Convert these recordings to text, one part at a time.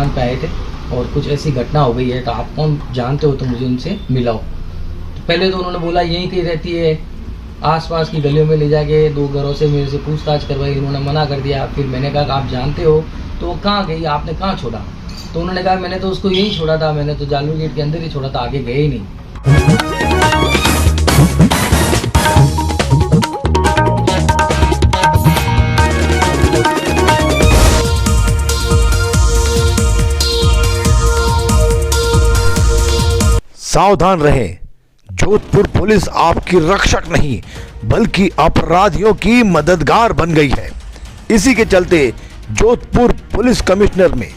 दुकान पे आए थे और कुछ ऐसी घटना हो गई है, तो आप कौन जानते हो तो मुझे उनसे मिलाओ। तो पहले तो उन्होंने बोला यहीं कहीं रहती है, आसपास की गलियों में ले जाके 2 घरों से मेरे से पूछताछ करवाई, उन्होंने मना कर दिया। फिर मैंने कहा आप जानते हो तो वो कहाँ गई, आपने कहाँ छोड़ा? तो उन्होंने कहा मैंने तो उसको यहीं छोड़ा था, मैंने तो जालू गेट के अंदर ही छोड़ा था, आगे गए ही नहीं। सावधान रहें, जोधपुर पुलिस आपकी रक्षक नहीं बल्कि अपराधियों की मददगार बन गई है। इसी के चलते जोधपुर पुलिस कमिश्नर में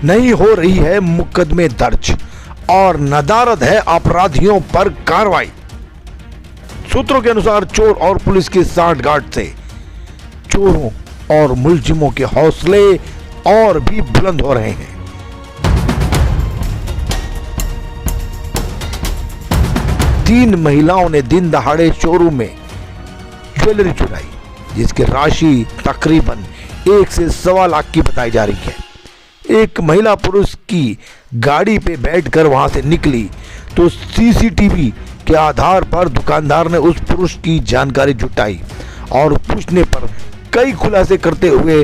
नहीं हो रही है मुकदमे दर्ज और नदारद है अपराधियों पर कार्रवाई। सूत्रों के अनुसार चोर और पुलिस की सांठगांठ से चोरों और मुलजिमों के हौसले और भी बुलंद हो रहे हैं। तीन महिलाओं ने दिन दहाड़े शोरूम में ज्वेलरी चुराई, जिसकी राशि तकरीबन 1 से 1.25 लाख की बताई जा रही है। एक महिला पुरुष की गाड़ी पे बैठकर वहां से निकली तो सीसीटीवी के आधार पर दुकानदार ने उस पुरुष की जानकारी जुटाई और पूछने पर कई खुलासे करते हुए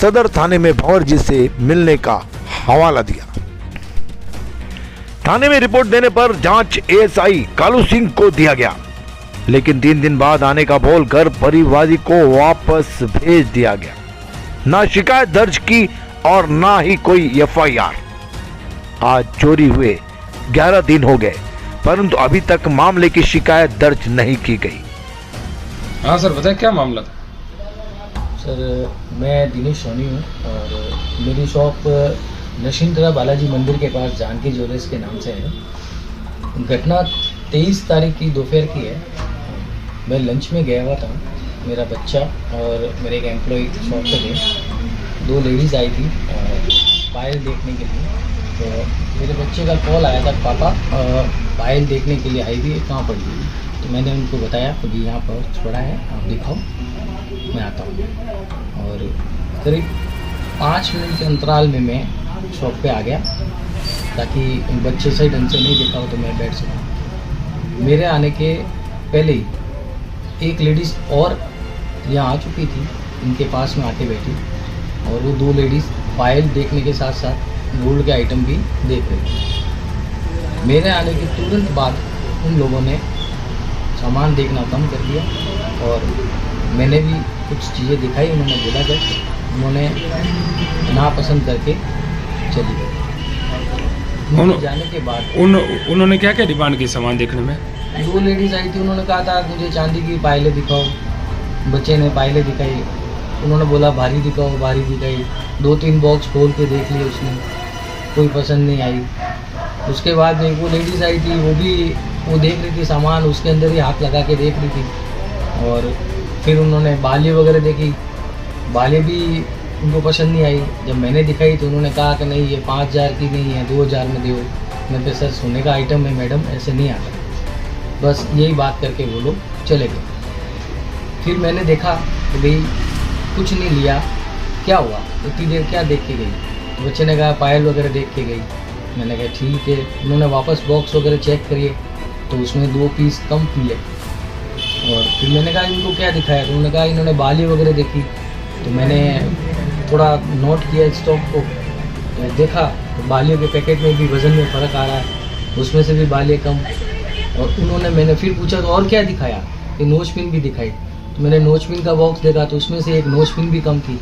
सदर थाने में भंवर जी से मिलने का हवाला दिया। थाने में रिपोर्ट देने पर जांच एएसआई कालू सिंह को दिया गया, लेकिन 3 दिन बाद आने का बोलकर परिवादी को वापस भेज दिया गया। ना शिकायत दर्ज की और ना ही कोई एफआईआर। आज चोरी हुए 11 दिन हो गए, परंतु अभी तक मामले की शिकायत दर्ज नहीं की गई। हाँ सर, बताए क्या मामला था? सर, मैं दिनेश सोनी हूँ और मेरी शॉप नशिंद्रा बालाजी मंदिर के पास जानकी ज्वेलर्स के नाम से है। घटना 23 तारीख की दोपहर की है। मैं लंच में गया हुआ था, मेरा बच्चा और मेरे एक एम्प्लॉय शॉप पे थे। 2 लेडीज़ आई थी पायल देखने के लिए। तो मेरे बच्चे का कॉल आया था, पापा पायल देखने के लिए आई थी, कहाँ पड़ी? तो मैंने उनको बताया कि यहाँ पर पड़ा है, आप दिखाओ, मैं आता हूँ। और करीब 5 मिनट के अंतराल में मैं शॉप पे आ गया ताकि बच्चे सही ढंग से नहीं देखा हो तो मैं बैठ सकूँ। मेरे आने के पहले ही एक लेडीज़ और यहाँ आ चुकी थी, इनके पास में आके बैठी और वो 2 लेडीज़ पायल देखने के साथ साथ गोल्ड के आइटम भी देख रही थी। मेरे आने के तुरंत बाद उन लोगों ने सामान देखना कम कर दिया और मैंने भी कुछ चीज़ें दिखाई, उन्होंने बोला जब उन्होंने नापसंद करके चली गई। जाने के बाद उन्होंने क्या क्या डिमांड की सामान देखने में? 2 लेडीज़ आई थी, उन्होंने कहा था मुझे चांदी की पायलें दिखाओ। बच्चे ने पायलें दिखाई, उन्होंने बोला भारी दिखाओ, भारी दिखाई। 2-3 बॉक्स खोल के देख लिए उसने, कोई पसंद नहीं आई। उसके बाद में वो लेडीज़ आई थी, वो देख रही थी सामान, उसके अंदर ही हाथ लगा के देख रही थी। और फिर उन्होंने बाली वगैरह देखी, बाली भी उनको पसंद नहीं आई। जब मैंने दिखाई तो उन्होंने कहा कि नहीं ये 5000 की नहीं है, 2000 में दो। मैं कहा सर सोने का आइटम है मैडम, ऐसे नहीं आता। बस यही बात करके वो लोग चले गए। फिर मैंने देखा कि भाई कुछ नहीं लिया, क्या हुआ, इतनी देर क्या देख के गई? बच्चे ने कहा पायल वगैरह देख के गई। मैंने कहा ठीक है। उन्होंने वापस बॉक्स वगैरह चेक करिए तो उसमें 2 पीस कम मिले। और फिर मैंने कहा इनको क्या दिखाया? तो उन्होंने कहा इन्होंने बाली वगैरह देखी। तो मैंने थोड़ा नोट किया स्टॉक को, तो देखा तो बालियों के पैकेट में भी वज़न में फ़र्क आ रहा है, उसमें से भी बालियाँ कम। और मैंने फिर पूछा तो और क्या दिखाया? कि नोच पिन भी दिखाई। तो मैंने नोच पिन का बॉक्स देखा तो उसमें से एक नोच पिन भी कम थी।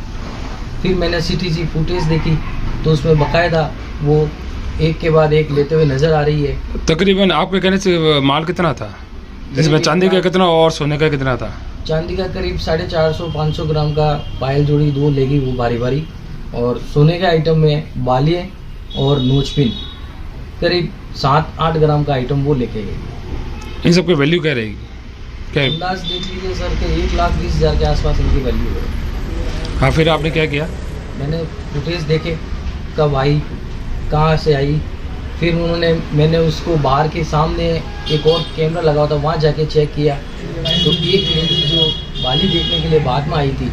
फिर मैंने सीटीसी फुटेज देखी तो उसमें बाकायदा वो एक के बाद एक लेते हुए नज़र आ रही है। तकरीबन आपके कहने से माल कितना था? जिसमें चांदी का कितना और सोने का कितना था? चांदी का करीब 450-500 ग्राम का पायल जोड़ी 2 लेगी वो भारी भारी, और सोने के आइटम में बालियाँ और नोचपिन करीब 7-8 ग्राम का आइटम वो लेके गई। इन सब की वैल्यू क्या रहेगी? क्या अंदाज देख लीजिए सर कि 1,20,000 के आसपास इनकी वैल्यू है। हाँ, फिर आपने क्या किया? मैंने फुटेज देखे कब आई, कहाँ से आई। फिर मैंने उसको बाहर के सामने एक और कैमरा लगा हुआ था, वहाँ जाके चेक किया तो एक लेडी जो बाली देखने के लिए बाद में आई थी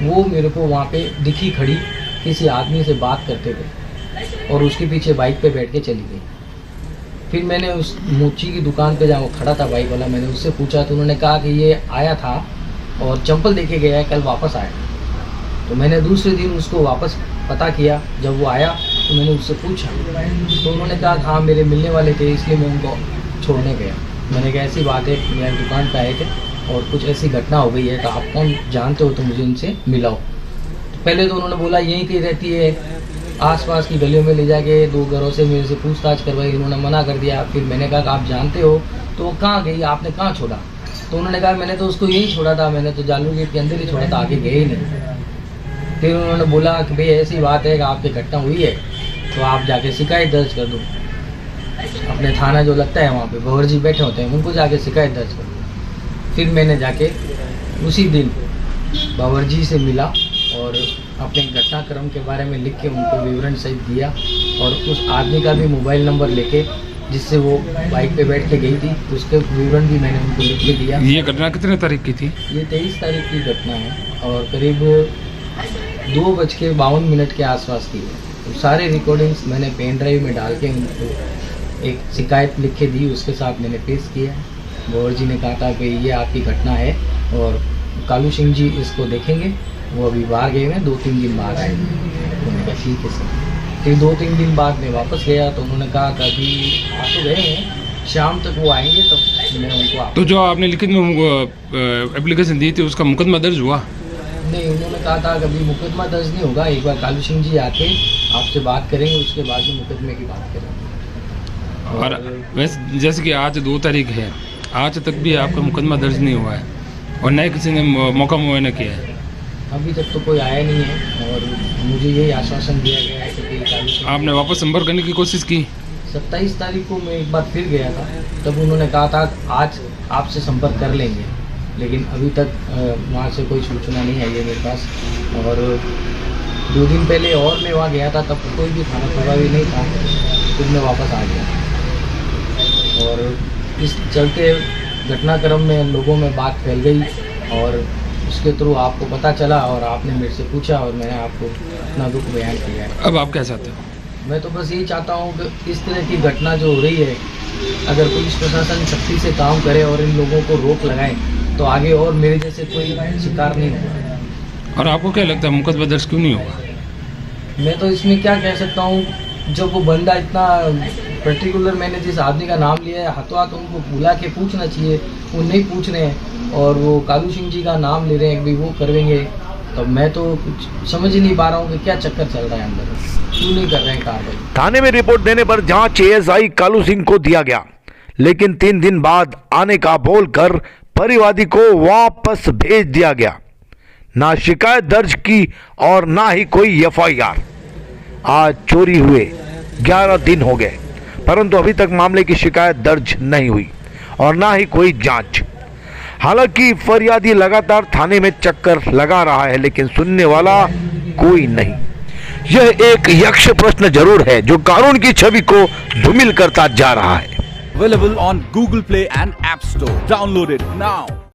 वो मेरे को वहाँ पे दिखी खड़ी किसी आदमी से बात करते हुए। और उसके पीछे बाइक पे बैठ के चली गई। फिर मैंने उस मोची की दुकान पे जहाँ वो खड़ा था बाइक वाला, मैंने उससे पूछा तो उन्होंने कहा कि ये आया था और चंपल देके गया है, कल वापस आया। तो मैंने दूसरे दिन उसको वापस पता किया, जब वो आया तो मैंने उससे पूछा तो उन्होंने कहा हाँ मेरे मिलने वाले थे इसलिए मैं उनको छोड़ने गया। मैंने कहा ऐसी बात है, मेरी दुकान पे आए थे और कुछ ऐसी घटना हो गई है तो आप कौन जानते हो तो मुझे उनसे मिलाओ। पहले तो उन्होंने बोला यहीं कहीं रहती है, आसपास की गलियों में ले जाके 2 घरों से मेरे से पूछताछ करवाई, उन्होंने मना कर दिया। फिर मैंने कहा कि आप जानते हो तो वो कहाँ गई, आपने कहाँ छोड़ा? तो उन्होंने कहा मैंने तो उसको यहीं छोड़ा था, मैंने तो जालू गेट के अंदर ही छोड़ा था, आगे गए ही नहीं। फिर उन्होंने बोला कि भाई ऐसी बात है कि आपकी घटना हुई है तो आप जाके शिकायत दर्ज कर दो, अपने थाना जो लगता है वहाँ पे भंवर जी बैठे होते हैं उनको जाके शिकायत दर्ज कर दो। फिर मैंने जाके उसी दिन भंवर जी से मिला और अपने घटनाक्रम के बारे में लिख के उनको विवरण सहित दिया और उस आदमी का भी मोबाइल नंबर लेके जिससे वो बाइक पे बैठ के गई थी उसके विवरण भी मैंने उनको लिख के दिया। ये घटना कितने तारीख की थी? ये 23 तारीख की घटना है और करीब 2:52 के आसपास की है। तो सारे रिकॉर्डिंग्स मैंने पेन ड्राइव में डाल के उनको एक शिकायत लिख के दी, उसके साथ मैंने पेश किया। भंवर जी ने कहा था कि ये आपकी घटना है और कालू सिंह जी इसको देखेंगे, वो अभी बाहर गए हैं, 2-3 दिन बाद आएंगे। उन्होंने कहा ठीक है सर। फिर 2-3 दिन बाद मैं वापस गया तो उन्होंने कहा कि अभी आ तो गए हैं, शाम तक वो आएंगे तब मैं उनको तो जो आपने लिखित में एप्लीकेशन दी थी उसका मुकदमा दर्ज हुआ? नहीं, उन्होंने कहा था कि अभी मुकदमा दर्ज नहीं होगा, एक बार कालू सिंह जी आके आपसे बात करेंगे, उसके बाद ही मुकदमे की बात करेंगे। और वैसे जैसे कि आज 2 तारीख है, आज तक भी आपका मुकदमा दर्ज नहीं हुआ है और न किसी ने मौका मुआयना किया है? अभी तक तो कोई आया नहीं है और मुझे यही आश्वासन दिया गया है कि कालू सिंह आपने वापस संपर्क करने की कोशिश की? 27 तारीख को मैं एक बार फिर गया था, तब उन्होंने कहा था आज आपसे संपर्क कर लेंगे, लेकिन अभी तक वहाँ से कोई सूचना नहीं आई है मेरे पास। और 2 दिन पहले और मैं वहाँ गया था तब कोई भी थाना प्रभावी नहीं था, फिर मैं वापस आ गया। और इस चलते घटनाक्रम में लोगों में बात फैल गई और उसके थ्रू आपको पता चला और आपने मेरे से पूछा और मैंने आपको अपना दुख बयान किया है। अब आप क्या चाहते हो? मैं तो बस यही चाहता हूँ कि इस तरह की घटना जो हो रही है, अगर पुलिस प्रशासन सख्ती से काम करे और इन लोगों को रोक लगाए तो आगे और मेरे जैसे कोई शिकार नहीं होगा। और आपको क्या लगता है मुकदमा दर्ज क्यों नहीं होगा? मैं तो इसमें क्या कह सकता हूँ, जब वो बंदा इतना पर्टिकुलर, मैंने जिस आदमी का नाम लिया है हाथों हाथ उनको बुला के पूछना चाहिए, वो नहीं पूछ रहे हैं और वो कालू सिंह जी का नाम ले रहे हैं कि वो करवेंगे। तो मैं तो कुछ समझ ही नहीं पा रहा हूँ कि क्या चक्कर चल रहा है अंदर, क्यों नहीं कर रहे हैं कार्रवाई। थाने में रिपोर्ट देने पर जांच एएसआई कालू सिंह को दिया गया, लेकिन 3 दिन बाद आने का बोलकर परिवादी को वापस भेज दिया गया। ना शिकायत दर्ज की और ना ही कोई एफआईआर। आज चोरी हुए 11 दिन हो गए, परंतु अभी तक मामले की शिकायत दर्ज नहीं हुई और ना ही कोई जांच। हालांकि फरियादी लगातार थाने में चक्कर लगा रहा है, लेकिन सुनने वाला कोई नहीं। यह एक यक्ष प्रश्न जरूर है जो कानून की छवि को धूमिल करता जा रहा है। Available on Google Play and App Store. Download it now.